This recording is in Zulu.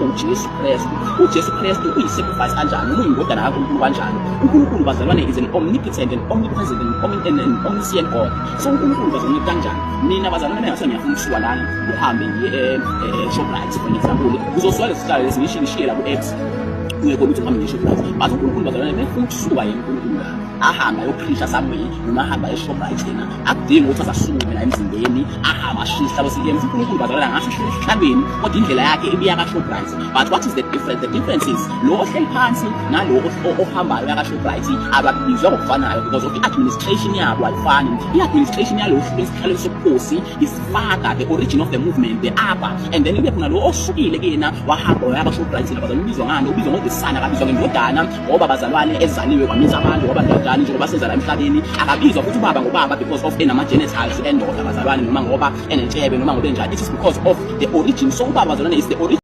uJesu Kristu. uJesu Kristu uyi-sacrifice kanjani, uyindodana kaNkulunkulu kanjani. uNkulunkulu bazalwane is an omnipotent and omnipresent and omniscient God. So uNkulunkulu bazalwane kanjani. Mina bazalwane bengase ngiyafuna ukusuka lana uhambe ngiye Shoprite for example, uzosuka lesicala lesi ngishiyela ku-X uyekho ukuthi uhambe nge-Shoprite. But uNkulunkulu bazalwane befuna ukusuka yena uNkulunkulu ahamba ayoprisha somewhere noma ahamba e-Shoprite yena akudingi ukuthi asasukume la emzimbeni ahamba ashisa kwesiyems. uNkulunkulu bazalwane ngasho esihlabeni kodwa indlela yakhe ibiya ka-Shoprite. But what is the difference? The difference is lo ohleli phansi nalo ohambayo yaka-Shoprite ababizwa ngokufanayo because of i-administration yabo ayifani. I-administration yalo esihlalo sobukhosi isifaka the origin of the movement, the upper, and then kube khona lo ohlukile kuyena wahamba yaka-Shoprite bazalwane ubizwa ngani, ubizwa ngodisana, akabizwa ngendodana ngoba bazalwane ezaliwe kwamiza abantu ngoba njengoba sezala emhlabeni, akabizwa futhi ubaba ngobaba because of enama-genitals endoda bazalwane noma ngoba enentshebe noma ngoba enjani. It is because of the origin. So ubaba bazalwane is the origin.